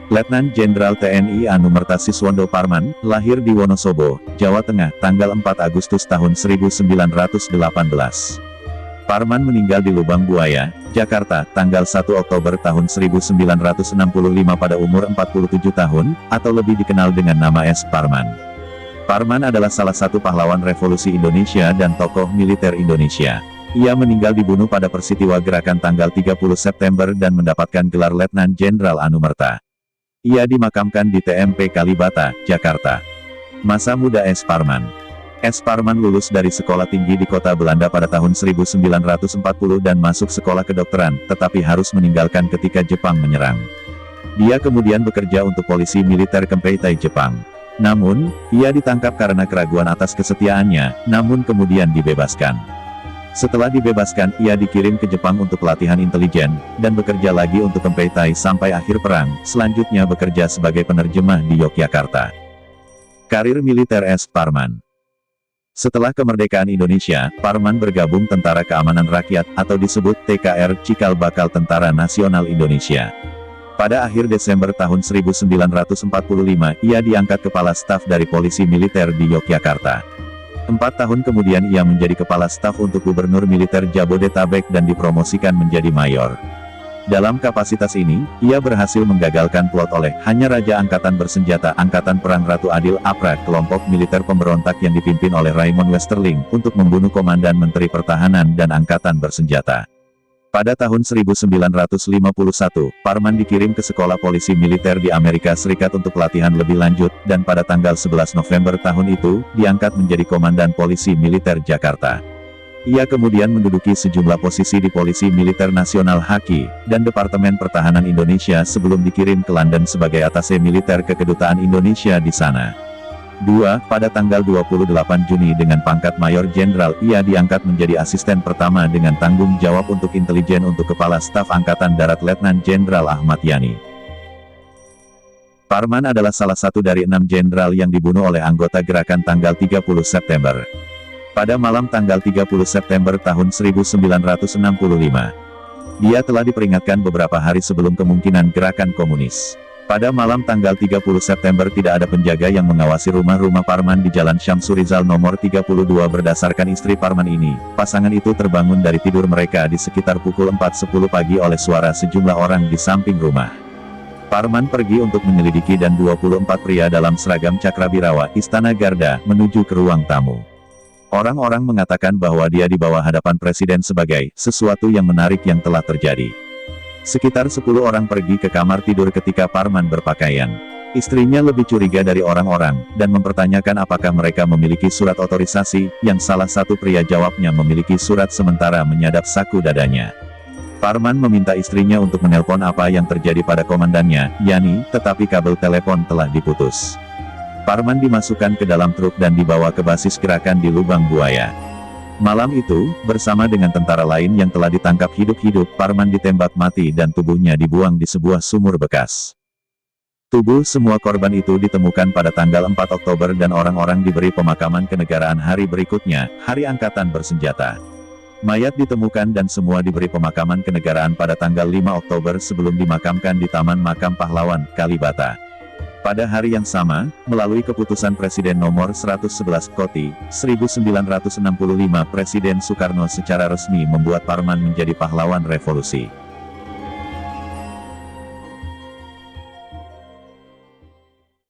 Letnan Jenderal TNI Anumerta Siswondo Parman, lahir di Wonosobo, Jawa Tengah, tanggal 4 Agustus tahun 1918. Parman meninggal di Lubang Buaya, Jakarta, tanggal 1 Oktober tahun 1965 pada umur 47 tahun, atau lebih dikenal dengan nama S. Parman. Parman adalah salah satu pahlawan revolusi Indonesia dan tokoh militer Indonesia. Ia meninggal dibunuh pada peristiwa gerakan tanggal 30 September dan mendapatkan gelar Letnan Jenderal Anumerta. Ia dimakamkan di TMP Kalibata, Jakarta. Masa muda S. Parman. S. Parman lulus dari sekolah tinggi di kota Belanda pada tahun 1940 dan masuk sekolah kedokteran, tetapi harus meninggalkan ketika Jepang menyerang. Dia kemudian bekerja untuk polisi militer Kempeitai Jepang. Namun, ia ditangkap karena keraguan atas kesetiaannya, namun kemudian dibebaskan. Setelah dibebaskan, ia dikirim ke Jepang untuk pelatihan intelijen, dan bekerja lagi untuk Kempeitai sampai akhir perang, selanjutnya bekerja sebagai penerjemah di Yogyakarta. Karir militer S. Parman. Setelah kemerdekaan Indonesia, Parman bergabung Tentara Keamanan Rakyat, atau disebut TKR, Cikal Bakal Tentara Nasional Indonesia. Pada akhir Desember tahun 1945, ia diangkat Kepala Staf dari Polisi Militer di Yogyakarta. 4 tahun kemudian ia menjadi Kepala Staf untuk Gubernur Militer Jabodetabek dan dipromosikan menjadi Mayor. Dalam kapasitas ini, ia berhasil menggagalkan plot oleh hanya Raja Angkatan Bersenjata Angkatan Perang Ratu Adil APRA, kelompok militer pemberontak yang dipimpin oleh Raymond Westerling, untuk membunuh Komandan Menteri Pertahanan dan Angkatan Bersenjata. Pada tahun 1951, Parman dikirim ke sekolah polisi militer di Amerika Serikat untuk pelatihan lebih lanjut, dan pada tanggal 11 November tahun itu, diangkat menjadi Komandan Polisi Militer Jakarta. Ia kemudian menduduki sejumlah posisi di Polisi Militer Nasional HQ, dan Departemen Pertahanan Indonesia sebelum dikirim ke London sebagai atase militer ke Kedutaan Indonesia di sana. 2. Pada tanggal 28 Juni dengan pangkat Mayor Jenderal, ia diangkat menjadi asisten pertama dengan tanggung jawab untuk intelijen untuk Kepala Staf Angkatan Darat Letnan Jenderal Ahmad Yani. Parman adalah salah satu dari 6 jenderal yang dibunuh oleh anggota gerakan tanggal 30 September. Pada malam tanggal 30 September tahun 1965, dia telah diperingatkan beberapa hari sebelum kemungkinan gerakan komunis. Pada malam tanggal 30 September tidak ada penjaga yang mengawasi rumah-rumah Parman di Jalan Syamsurizal nomor 32 berdasarkan istri Parman ini. Pasangan itu terbangun dari tidur mereka di sekitar pukul 4.10 pagi oleh suara sejumlah orang di samping rumah. Parman pergi untuk menyelidiki dan 24 pria dalam seragam Cakrabirawa, Istana Garda, menuju ke ruang tamu. Orang-orang mengatakan bahwa dia dibawa hadapan presiden sebagai sesuatu yang menarik yang telah terjadi. Sekitar 10 orang pergi ke kamar tidur ketika Parman berpakaian. Istrinya lebih curiga dari orang-orang, dan mempertanyakan apakah mereka memiliki surat otorisasi, yang salah satu pria jawabnya memiliki surat sementara menyadap saku dadanya. Parman meminta istrinya untuk menelpon apa yang terjadi pada komandannya, Yani, tetapi kabel telepon telah diputus. Parman dimasukkan ke dalam truk dan dibawa ke basis gerakan di Lubang Buaya. Malam itu, bersama dengan tentara lain yang telah ditangkap hidup-hidup, Parman ditembak mati dan tubuhnya dibuang di sebuah sumur bekas. Tubuh semua korban itu ditemukan pada tanggal 4 Oktober dan orang-orang diberi pemakaman kenegaraan hari berikutnya, Hari Angkatan Bersenjata. Mayat ditemukan dan semua diberi pemakaman kenegaraan pada tanggal 5 Oktober sebelum dimakamkan di Taman Makam Pahlawan, Kalibata. Pada hari yang sama, melalui keputusan Presiden nomor 111 Koti, 1965, Presiden Soekarno secara resmi membuat Parman menjadi pahlawan revolusi.